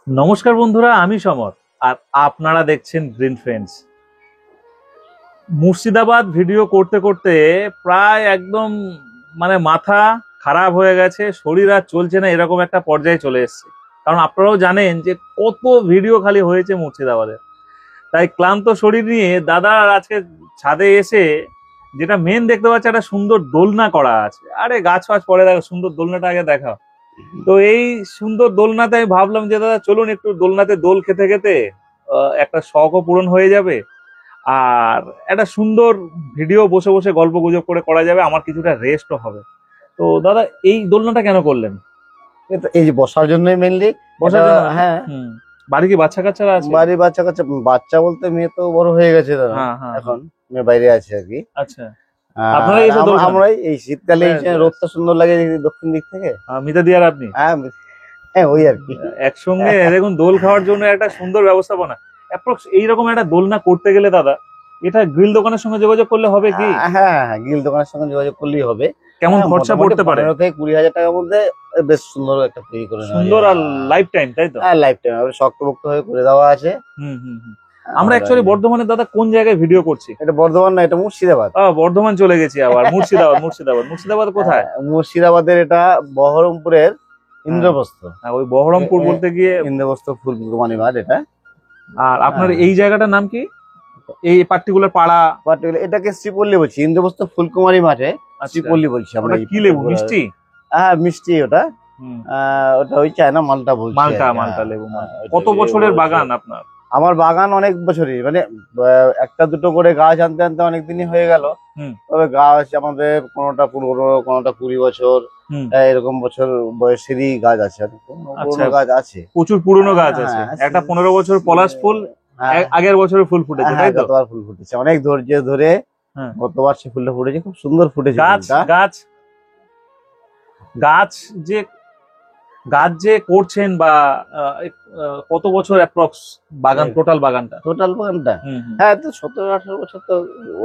নমস্কার বন্ধুরা, আমি সমর আর আপনারা দেখছেন গ্রিন ফ্রেন্ডস। মুর্শিদাবাদ ভিডিও করতে করতে প্রায় একদম মাথা খারাপ হয়ে গেছে, শরীর আর চলছে না, এরকম একটা পর্যায়ে চলে এসেছে। কারণ আপনারাও জানেন যে কত ভিডিও খালি হয়েছে মুর্শিদাবাদের। তাই ক্লান্ত শরীর নিয়ে দাদা আজকে ছাদে এসে যেটা মেন দেখতে পাচ্ছে, একটা সুন্দর দোলনা করা আছে। আরে গাছ ফাছ পরে দেখো, সুন্দর দোলনাটা আগে দেখাও। তো এই সুন্দর দোলনাতে আমি ভাবলাম যে দাদা চলুন একটু দোলনাতে দোল খেতে খেতে একটা শখও পূরণ হয়ে যাবে, আর একটা সুন্দর ভিডিও বসে বসে গল্প গুজব করে করা যাবে, আমার কিছুটা রেস্টও হবে। তো দাদা এই দোলনাটা কেন করলেন? এই যে বসার জন্যই মেইনলি। বসার জন্য? হ্যাঁ। বাড়ি কি বাচ্চা কাচ্চারা আছে? বাড়ির বাচ্চা কাচ্চা, বাচ্চা বলতে মেয়ে তো বড় হয়ে গেছে দাদা। হ্যাঁ হ্যাঁ। এখন মেয়ে বাইরে আছে আর কি। আচ্ছা, আপনারা এসে দোল খান? আমরা এই শীতকালে হ্যাঁ, রোদটা সুন্দর লাগে দক্ষিণ দিক থেকে। মিতা দি আর আপনি হ্যাঁ ওই আর কি একসঙ্গে দেখুন দোল খাওয়ার জন্য একটা সুন্দর ব্যবস্থাপনা। অ্যাপ্রক্স এইরকম একটা দোলনা করতে গেলে দাদা, এটা গ্রিল দোকানের সঙ্গে যোগাযোগ করলে হবে কি? হ্যাঁ, গিল দোকানের সঙ্গে যোগাযোগ করলেই হবে। কেমন খরচা পড়তে পারে? 15 থেকে 20,000 টাকার মধ্যে বেশ সুন্দর একটা তৈরি করে নেওয়া সুন্দর যায়। আর লাইফ টাইম, তাই তো? হ্যাঁ, লাইফ টাইম শক্তপোক্ত হয়ে করে দেওয়া আছে। আমরা অ্যাকচুয়ালি বর্ধমানে দাদা কোন জায়গায় ভিডিও করছি? এটা বর্ধমান না, এটা মুর্শিদাবাদ। বর্ধমান চলে গেছি আবার। মুর্শিদাবাদ কোথায়? মুর্শিদাবাদের এটা বহরমপুরের ইন্দ্রপ্রস্থ। ওই বহরমপুর বলতে গিয়ে ইন্দ্রপ্রস্থ ফুলকুমারী মাঠ এটা। আর আপনার এই জায়গাটার নাম কি? এই পার্টিকুলার পাড়া? এটাকে শ্রীপল্লী বলছি, ইন্দ্রপ্রস্থ ফুলকুমারী মাঠে শ্রীপল্লী বলছি আমরা। কি লেবু? মিষ্টি? হ্যাঁ মিষ্টি ওটা। ওটা ওই চায়না মালটা বলছি। মালটা লেবু। কত বছরের বাগান আপনার? আমার বাগান অনেক বছরই, একটা দুটো করে গাছ আনতে আনতে অনেকদিনই হয়ে গেল। তবে গাছ আমাদের কোনোটা 15, কোনোটা 20 বছর এরকম বছর বয়সেরই গাছ আছে। পুরনো গাছ আছে, প্রচুর পুরনো গাছ আছে। একটা 15 বছর পলাশ ফুল আগের বছরে ফুল ফুটেছে, তাই তো? গতবার ফুল ফুটেছে অনেক ধৈর্য ধরে। গতবার সে ফুলটা ফুটেছে, খুব সুন্দর ফুটেছে। গাছ যে করছেন বা কত বছর অ্যাপ্রক্স বাগান? টোটাল বাগানটা? হ্যাঁ, তো 17-18 বছর তো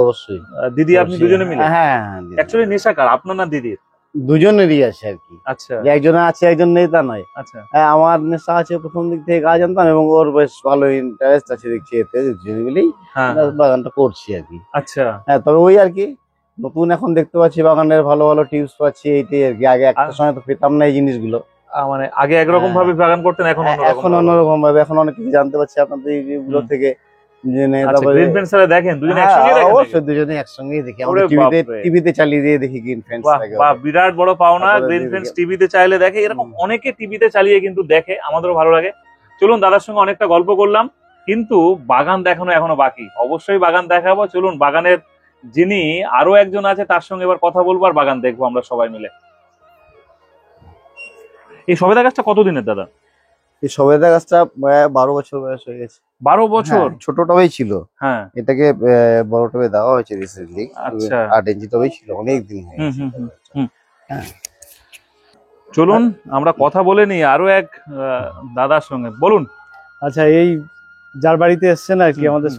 অবশ্যই। দিদি আপনি দুজনে মিলে? হ্যাঁ, অ্যাকচুয়ালি নেশাকার আপনার না দিদির? দুজনেরই আছে আর কি। আচ্ছা, একজন আছে একজন নেই তা নয়। আচ্ছা, আমার নেশা আছে, প্রথম দিক থেকে গাছ আনতাম এবং ওর বেশ ভালো ইন্টারেস্ট আছে দেখছি এতে, দুজনে মিলেই বাগানটা করছি আর কি। আচ্ছা, হ্যাঁ, তবে ওই আর কি নতুন এখন দেখতে পাচ্ছি বাগানের ভালো ভালো টিপস পাচ্ছি, এইটাই আর কি। আগে একটা সময় তো পেতাম না এই জিনিসগুলো। আগে একরকম ভাবে বাগান করতেন, এখন অন্যরকম ভাবে, এখন অনেক কিছু জানতে পারছি আপনাদের ইউটিউবগুলো থেকে। দেখেন দুজনে অবশ্যই, দুজনে একসঙ্গেই দেখি। আমরা টিভিতে চালিয়ে দিয়ে দেখি গ্রিন ফ্রেন্ডস। বিরাট বড় পাওনা, গ্রিন ফ্রেন্ডস টিভিতে চাইলে দেখে। এরকম অনেকে টিভিতে চালিয়ে কিন্তু দেখে, আমাদেরও ভালো লাগে। চলুন দাদার সঙ্গে অনেকটা গল্প করলাম, কিন্তু বাগান দেখানো এখনো বাকি। অবশ্যই বাগান দেখাবো। চলুন বাগানের যিনি আরো একজন আছে তার সঙ্গে এবার কথা বলবো আর বাগান দেখবো আমরা সবাই মিলে। এই সবেদা গাছটা কতদিনের দাদা? এই সবেদা গাছটা 12 বছর বয়স হয়ে গেছে। 12 বছর? ছোট টবেই ছিল। হ্যাঁ, এটাকে বড় টবে দেওয়া হয়েছে রিসেন্টলি। আচ্ছা, 8 ইঞ্চি টবেই ছিল, অনেক দিন হয়ে গেছে। চলুন আমরা কথা বলে নিই আরো এক দাদার সঙ্গে। বলুন। আচ্ছা, এই যার বাড়িতে এসছেন আর কি, আমাদের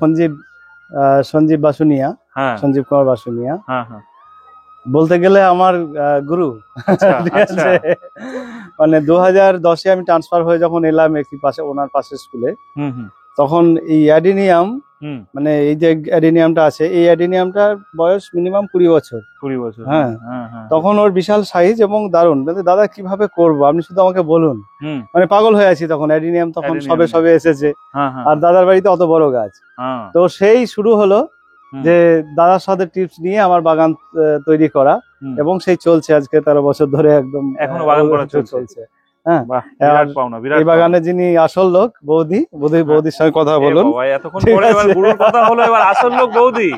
সঞ্জীব বাসুনিয়া, সঞ্জীব কুমার বাসুনিয়া। বলতে গেলে আমার গুরু। ঠিক আছে, 2010-এ আমি ট্রান্সফার হয়ে যখন এলাম একটি পাশে, ওনার পাশের স্কুলে, তখন এই অ্যাডিনিয়াম, এই যে অ্যাডিনিয়ামটা আছে, এই অ্যাডিনিয়ামটার বয়স মিনিমাম 20 বছর। 20 বছর? হ্যাঁ। তখন ওর বিশাল সাইজ এবং দারুণ। দাদা কিভাবে করবো, আপনি শুধু আমাকে বলুন। পাগল হয়ে আছি তখন। অ্যাডিনিয়াম তখন সবে এসেছে, আর দাদার বাড়িতে অত বড় গাছ। তো সেই শুরু হলো যে দাদার সাথে টিপস নিয়ে আমার বাগান তৈরি করা, এবং সেই চলছে আজকে 13 বছর ধরে। একদম এখনো বাগান করা চলছে। হ্যাঁ, এই বাগানে যিনি আসল লোক, বৌদির সঙ্গে কথা বলুন। এতক্ষণ পরে এবার গুরুর কথা হলো, এবার আসল লোক বৌদি।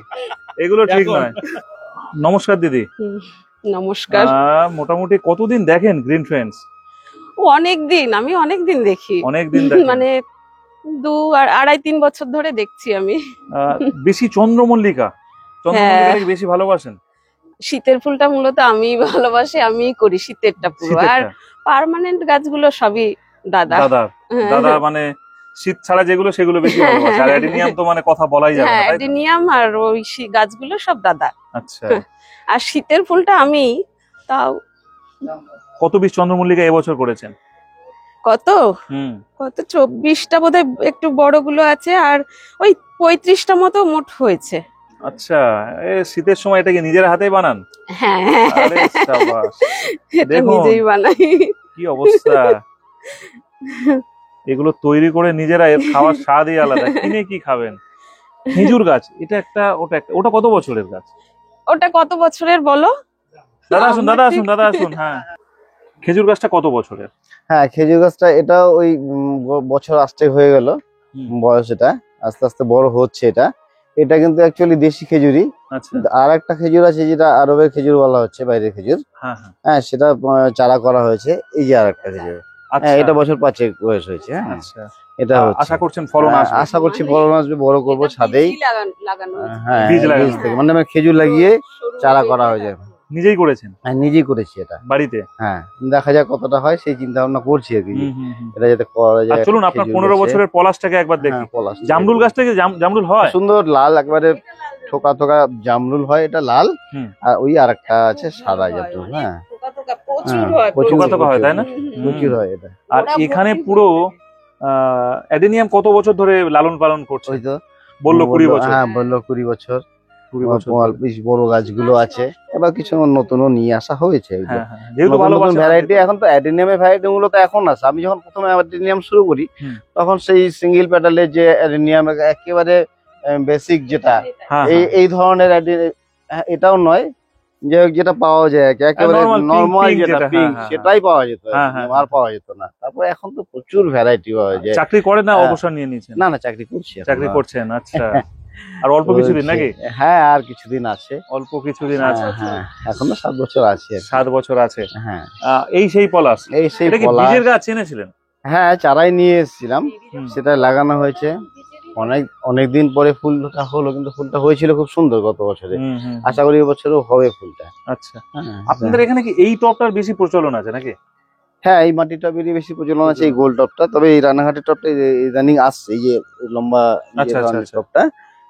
এগুলো ঠিক নয়। নমস্কার দিদি। নমস্কার। মোটামুটি কতদিন দেখেন গ্রিন ফ্রেন্ডস? আমি অনেকদিন দেখি। অনেকদিন 2-2.5-3 বছর ধরে দেখছি আমি। বেশি চন্দ্রমল্লিকা বেশি ভালোবাসেন? শীতের ফুলটা মূলত আমি ভালোবাসি, আমি করি শীতেরটা পুরো। আর পার্মানেন্ট গাছগুলো সবই দাদা। শীত ছাড়া যেগুলো সেগুলো বেশি ভালোবাসে। আর অ্যাডিনিয়াম তো কথা বলাই যাবে না। অ্যাডিনিয়াম আর ওই গাছগুলো সব দাদা। আচ্ছা। আর শীতের ফুলটা আমি। তাও কত পিস চন্দ্রমল্লিকা এবছর করেছেন? কত হুম। কত 24টা বোধহয় একটু বড়গুলো আছে, আর ওই 35টা মতো মোট হয়েছে। আচ্ছা, শীতের সময় এটাকে নিজের হাতেই বানান? হ্যাঁ, আরে সাবাস, এটা দেখুন। নিজেই বানাই। কি অবস্থা! এগুলো তৈরি করে নিজেরা, এর খাওয়ার স্বাদই আলাদা। কিনে কি খাবেন? খেজুর গাছ, এটা একটা, ওটা একটা, ওটা কত বছরের গাছ? ওটা কত বছরের বলো? দাদা আসুন, আমার দাদা ঠিক- আসুন, দাদা আসুন। হ্যাঁ, খেজুর গাছটা কত বছরের? হ্যাঁ, খেজুর গাছটা এটা ওই বছর আসতে হয়ে গেল হুম। বয়স, এটা আস্তে আস্তে বড় হচ্ছে। এটা কিন্তু অ্যাকচুয়ালি দেশি খেজুরই। আচ্ছা। আর একটা খেজুর আছে যেটা আরবের খেজুর বলা হচ্ছে, বাইরের খেজুর। হ্যাঁ হ্যাঁ। হ্যাঁ, সেটা চারা করা হয়েছে। এই যে আর একটা খেজুর, আচ্ছা, হ্যাঁ, এটা বছর 5 বয়স হয়েছে। হ্যাঁ, আচ্ছা। এটা হচ্ছে। আশা করছেন ফলন হ্যাঁ, আসবে? আশা করছি ফলন আসবে, বড় করবো এটা ছাদেই। বীজই লাগানো হয়েছে। হ্যাঁ, বীজ লাগানো। বীজ থেকে মানে খেজুর লাগিয়ে সরু চারা বীজ করা লাগানো। হয়েছে। নিজেই করেছেন হ্যাঁ, নিজেই করেছি এটা। বাড়িতে? হ্যাঁ, দেখা যাক কতটা হয়, সেই চিন্তা ভাবনা করছি আর কি। হুম, হুম, হুম। এটা যাতে করা আর যায়। চলুন আপনার খেজুর 15 গাছে। বছরের পলাশটাকে একবার দেখি। হ্যাঁ, পলাশ। জামরুল গাছ থেকে জামরুল হয়? সুন্দর লাল, একবারে থোকা থোকা জামরুল হয়, এটা লাল। হুম। আর ওই আরেকটা আছে সাদা জামরুল। হ্যাঁ, পোকা প্রচুর হ্যাঁ, হয়, প্রচুর থোকা থোকা হয়, তাই না? প্রচুর হয় এটা। আর ওরা এখানে ভর্তি পুরো অ্যাডেনিয়াম কত বছর ধরে লালন পালন করছে? ওই তো বললো 20 বছর। হ্যাঁ, বললো 20 বছর। 20 বছর ধরে। বেশ বড় গাছগুলো আছে, এবার কিছু নতুনও নিয়ে আসা হয়েছে। হ্যাঁ হ্যাঁ, যেহেতু ভালোবাসা ভ্যারাইটি, এখন তো অ্যাডেনিয়ামের ভ্যারাইটি গুলো তো এখন আছে। আমি যখন প্রথমে অ্যাডেনিয়াম শুরু করি, হুম। তখন সেই সিঙ্গেল প্যাটালের যে অ্যাডেনিয়াম একেবারে বেসিক যেটা, হ্যাঁ এই ধরনের এটাও নয়, যেটা পাওয়া যায় একেবারে normal pink, নরমাল pink যেটা যেটা, পিঙ্ক, হ্যাঁ, সেটাই পাওয়া যেত। হ্যাঁ, হ্যাঁ, আর পাওয়া যেত না। তারপরে এখন তো প্রচুর ভ্যারাইটি পাওয়া যায়। চাকরি করেন না হ্যাঁ। অবসর নিয়ে নিয়েছেন? না না, চাকরি করছি এখন। চাকরি করছেন, আচ্ছা। আর অল্প কিছুদিন নাকি? হ্যাঁ, আর কিছুদিন আছে। অল্প কিছুদিন আছে। হ্যাঁ, এখনো 7 বছর আছে আর কি। 7 বছর আছে। হ্যাঁ, এই সেই পলাশ? এই সেই এটা কি পলাশ। বীজের গাছ এনেছিলেন? হ্যাঁ, চারাই নিয়ে এসেছিলাম, হুম। সেটা লাগানো হয়েছে। অনেকদিন পরে ফুলটা হলো, কিন্তু ফুলটা হয়েছিল খুব সুন্দর গত বছরে। হুম, হুম, হুম। আশা করি এবছরও হবে ফুলটা। আচ্ছা, হ্যাঁ, আপনাদের এখানে কি এই টপটার বেশি প্রচলন আছে নাকি? হ্যাঁ, এই মাটির টবেরই বেশি প্রচলন আছে, এই গোল টপটা। তবে এই রানাঘাটের টপটা ইদানিং আসছে, এই যে লম্বা যে আচ্ছা, আচ্ছা, ধরনের আচ্ছা। টপটা,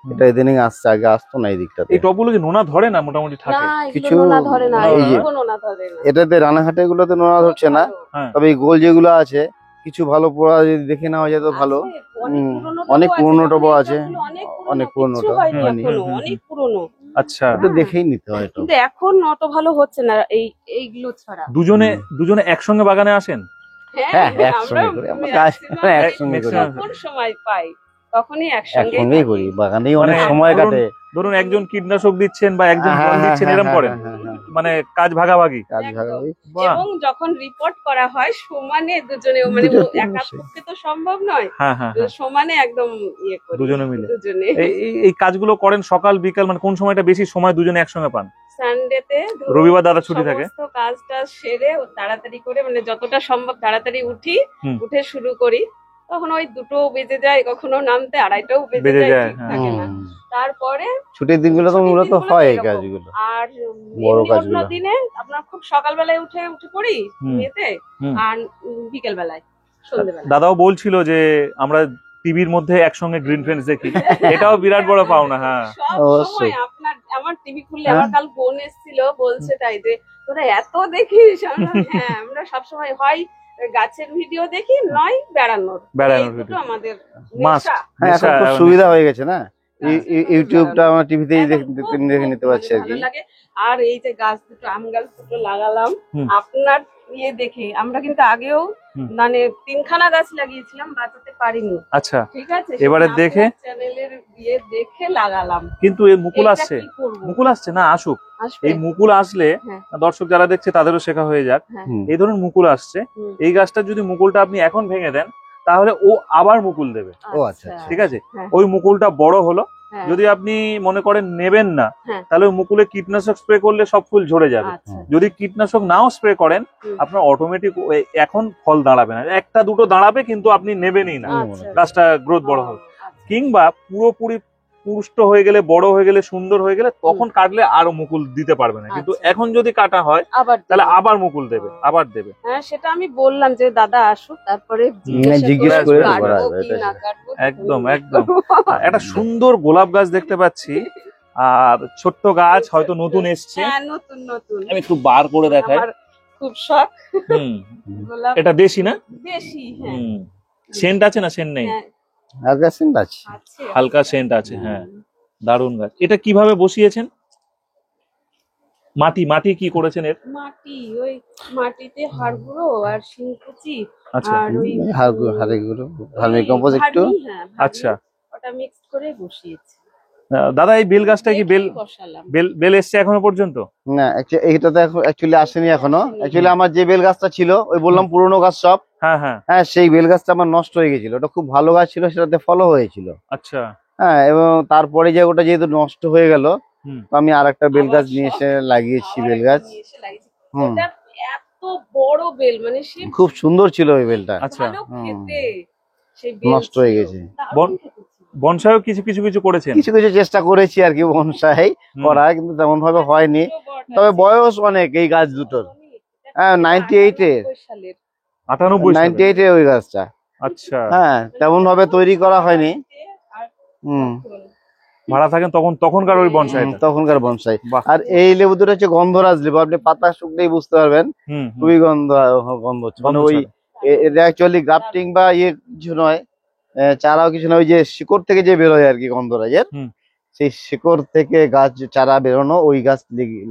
হুম। এটা ইদানিং আসছে, আগে আসতো না এই দিকটাতে। এই টপগুলো কি নোনা ধরে না মোটামুটি না, থাকে? কিছু এগুলো নোনা ধরে না, এই যে এগুলো নোনা ধরে না। এটাতে রানাঘাটে গুলোতে নোনা ধরছে না। হ্যাঁ। তবে এই গোল যেগুলো আছে, কিছু ভালো পোড়া যদি দেখে নেওয়া যায় তো ভালো। আছে, অনেক হুম, পুরনো অনেক টবও পুরনো আছে, টবও এখন আছে, এই টবগুলো অনেক পুরনো কিচ্ছু টব। হয়নি হয়নি। এখনো, হুম, হুম, অনেক পুরনো। আচ্ছা। ওটা দেখেই নিতে হয় তো। কিন্তু এখন অত ভালো হচ্ছে না এইগুলো ছাড়া। দুজনে একসঙ্গে বাগানে আসেন? হ্যাঁ, আমরা একসঙ্গে করি আমরা কাজ, maximum একসঙ্গে করি। maximum যখন সময় পাই তখনই একসঙ্গে একসঙ্গেই করি, বাগানেই অনেক মানে সময় ধরুন- কাটে। ধরুন একজন কীটনাশক দিচ্ছেন বা একজন হ্যাঁ, জল দিচ্ছেন, হ্যাঁ, এরকম হ্যাঁ, করেন? হ্যাঁ, হ্যাঁ, মানে কাজ ভাগাভাগি? কাজ একদম। ভাগাভাগি। বাহ। এবং যখন রিপোর্ট করা হয় সমানে দুজনে, মানে দুজনে একার বসে। পক্ষে তো সম্ভব নয়, হ্যাঁ হ্যাঁ হ্যাঁ। সমানে একদম ইয়ে করি দুজনে মিলে। দুজনে। এই কাজগুলো করেন সকাল বিকাল, মানে কোন সময়টা বেশি সময় দুজনে একসঙ্গে পান? সানডেতে রবিবার দাদা ছুটি থাকে? সমস্ত কাজটা সেরে তাড়াতাড়ি করে, মানে যতটা সম্ভব তাড়াতাড়ি উঠি, হুম। উঠে শুরু করি। তখন ওই 2টো বেজে যায়, কখনো নামতে 2:30টাও বেজে বেজে যায়, যায়, ঠিক হ্যাঁ। থাকে না। হুম। তারপরে ছুটির দিনগুলো তো ছুটির মূলত দিনগুলোতে হয় এই এরকম। কাজগুলো, আর বড় এমনি অন্য কাজগুলো। দিনে আপনার খুব সকালবেলায় উঠে পড়ি হুম। ইয়েতে, হুম। আর বিকেল বেলায়, সন্ধ্যেবেলায়। দাদাও বলছিল যে আমরা টিভির মধ্যে একসঙ্গে গ্রিন ফ্রেন্ডস দেখি, এটাও বিরাট বড় পাওনা। হ্যাঁ, সব অবশ্যই। সময় আমার টিভি খুললে, হ্যাঁ। আমার কাল বোন এসেছিল, বলছে তাই যে তোরা এত দেখিস। হ্যাঁ, আমরা সবসময় হয় গাছের ভিডিও দেখি, নয় বেড়ানোর। এই দুটো ভিডিও আমাদের Must. নেশা। হ্যাঁ, এখন খুব নেশা, সুবিধা হয়ে গেছে না, হ্যাঁ, ইউটিউবটা আমরা টিভিতেই এখন খুব দেখে নিতে পারছি আর ভালো কি। লাগে। আর এই যে গাছ দুটো, আম গাছ দুটো লাগালাম হুম। আপনার ইয়ে দেখে। আমরা কিন্তু আগেও হুম। মানে 3খানা গাছ লাগিয়েছিলাম, বাঁচাতে পারিনি, আচ্ছা। ঠিক আছে? এবারে দেখে চ্যানেলের ইয়ে দেখে লাগালাম। কিন্তু এই মুকুল এইটা আসছে, কি করবো? মুকুল আসছে না, আসুক। আসবে? এই মুকুল আসলে হ্যাঁ। দর্শক যারা দেখছে তাদেরও শেখা হয়ে যাক। হ্যাঁ। হুম। এই ধরনের মুকুল আসছে, হুম। এই গাছটা যদি মুকুলটা আপনি এখন ভেঙে দেন, তাহলে ও আবার মুকুল দেবে। ও আচ্ছা, আচ্ছা। ঠিক আছে, হ্যাঁ। ওই মুকুলটা বড় হলো। হ্যাঁ। যদি আপনি মনে করেন নেবেন না, হ্যাঁ। তাহলে ওই মুকুলে কীটনাশক স্প্রে করলে সব ফুল ঝরে যাবে। আচ্ছা। যদি কীটনাশক নাও স্প্রে করেন, হুম। আপনার অটোমেটিক এখন ফল দাঁড়াবে না, একটা দুটো দাঁড়াবে, কিন্তু আপনি নেবেনই না, আচ্ছা। গাছটা গ্রোথ বড় হবে। আচ্ছা। কিংবা পুরোপুরি পুষ্ট হয়ে গেলে, বড় হয়ে গেলে, সুন্দর হয়ে গেলে, তখন কাটলে আরো মুকুল দিতে পারবে না। কিন্তু আচ্ছা। এখন যদি কাটা হয় আবার তাহলে দেবো। আবার মুকুল দেবে, আবার দেবে। হ্যাঁ, সেটা আমি বললাম যে দাদা আসুক, তারপরে জিজ্ঞেস করে কাটবো করা কি যাবে, না এটাই। কাটবো। একদম, একদম। একটা সুন্দর গোলাপ গাছ দেখতে পাচ্ছি, আর ছোট্ট গাছ হয়তো নতুন এসছে। হ্যাঁ, নতুন নতুন। আমি একটু বার করে দেখাই। আমার খুব শখ। হুম গোলাপ এটা দেশি না? বেশি, হ্যাঁ। হুম সেন্ট আছে না সেন্ট নেই? হ্যাঁ, হালকা সেন্ট আছে। আছে। হালকা সেন্ট আছে, হ্যাঁ। দারুণ গাছ। এটা কিভাবে বসিয়েছেন? মাটি মাটি কি করেছেন এর? মাটি, ওই মাটিতে হাড় গুঁড়ো আর শিংকুচি আচ্ছা আর ওই হাড়ে গুঁড়ো, ভার্মি কম্পোজ একটু। ভার্মি, হ্যাঁ, ভার্মি, আচ্ছা। ওটা মিক্স করে বসিয়েছি। দাদা এই বেল গাছটা কি বেল বসালাম। বেল এসছে এখনো পর্যন্ত? না এইটা তো অ্যাকচুয়ালি আসেনি এখনো। অ্যাকচুয়ালি আমার যে বেল গাছটা ছিল, ওই বললাম পুরোনো গাছ সব, হ্যাঁ হ্যাঁ হ্যাঁ, সেই বেল গাছটা আমার নষ্ট হয়ে গেছিল। ওটা খুব ভালো গাছ ছিল, সেটাতে ফলও হয়েছিল। আচ্ছা হ্যাঁ, এবং তারপরে যে ওটা যেহেতু নষ্ট হয়ে গেল, হুম তো আমি আরেকটা বেল গাছ আবার নিয়ে সব এসে লাগিয়েছি বেল গাছ। নিয়ে এসে লাগিয়েছি। হুম, ওটা এত বড় বেল, মানে সে খুব সুন্দর ছিল ওই বেলটা। আচ্ছা ভালো হুম। খেতে, সেই বেল নষ্ট হয়ে ছিল। গেছে। দারুণ খেতে ছিল। বনসাইও কিছু কিছু কিছু করেছেন? কিছু কিছু চেষ্টা করেছি আর কি বনসাই হুম, করার, কিন্তু তেমন ভাবে হয়নি। ছোট বট তবে আছে। বয়স অনেক এই গাছ দুটোর। হ্যাঁ, 98 এর। 98 সালের। 98 সালে? 98 এর ওই গাছটা। আচ্ছা হ্যাঁ, তেমন ভাবে তৈরি করা হয়নি। আর হুম, ভাড়া থাকেন তখনকার ওই বনসাইটা? তখনকার বনসাই। বাহ। আর এই লেবু দুটো হচ্ছে গন্ধরাজ লেবু, আপনি পাতা শুকলেই বুঝতে পারবেন হুম খুবই গন্ধ হচ্ছে। মানে ওই এটা অ্যাকচুয়ালি গ্রাফটিং বা ইয়ে কিছু নয়, চারাও কিছু নয়, ওই যে শিকড় থেকে যে বেরোয় আর কি গন্ধরাজের, হুম। সেই শিকড় থেকে গাছ চারা বেরোনো, ওই গাছ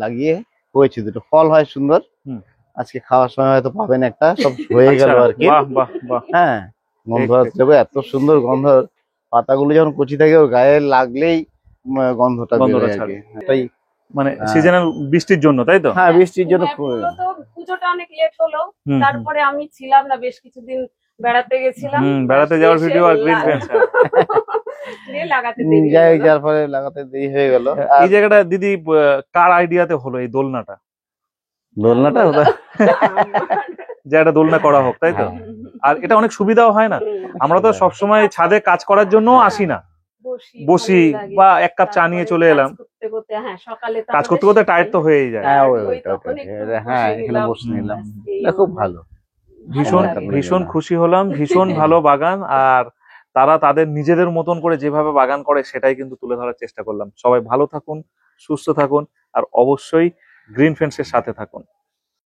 লাগিয়ে হয়েছে দুটো। ফল হয় সুন্দর। হুম। আজকে খাওয়ার সময় হয়তো পাবেন একটা, সব হয়ে গেল আচ্ছা, আর কি। বাহ বাহ বাহ। হ্যাঁ, গন্ধরাজ ঠিক। লেবু এত সুন্দর গন্ধ, পাতাগুলো যখন কচি থাকে ওর গায়ে লাগলেই গন্ধটা গন্ধটা বেরোয় আর ছাড়ে। কি। তাই মানে হ্যাঁ। সিজনাল বৃষ্টির জন্য, তাই তো? হ্যাঁ, বৃষ্টির জন্য হ্যাঁ, মূলত পুজোটা অনেক লেট হলো। হুম, তারপরে আমি ছিলাম না, বেশ কিছুদিন বেড়াতে গেছিলাম। বেড়াতে যাওয়ার এসে ভিডিও আর গ্রিন ফেন্স। দিয়ে লাগাতে দেরি যাই হয়ে গেল। যার ফলে লাগাতে দেরি হয়ে গেল। এই জায়গাটা দিদি কার আইডিয়াতে হলো এই দোলনাটা? দোলনাটা যে একটা দোলনা করা হোক, তাই তো? হ্যাঁ। আর এটা অনেক সুবিধাও হয় না? আমরা তো সবসময় ছাদে কাজ করার জন্য আসি না, বসি ভালোই লাগে। বা এক কাপ চা নিয়ে চলে তারপরে এলাম। কাজ করতে করতে, হ্যাঁ, সকালে কাজ করতে করতে টায়ার্ড তো হয়েই যায়। হ্যাঁ, ওই ওই তখন ওই, একটু হ্যাঁ, বসে এখানে নিলাম। বসে নিলাম। এই এটা খুব ভালো। ভীষণ ভালো লাগলো ভীষণ জানা। খুশি হলাম, ভীষণ ভালো বাগান। আর তারা তাদের নিজেদের মতন করে যেভাবে বাগান করে সেটাই কিন্তু তুলে ধরার চেষ্টা করলাম। সবাই ভালো থাকুন, সুস্থ থাকুন, আর অবশ্যই গ্রিন ফেন্সের সাথে থাকুন।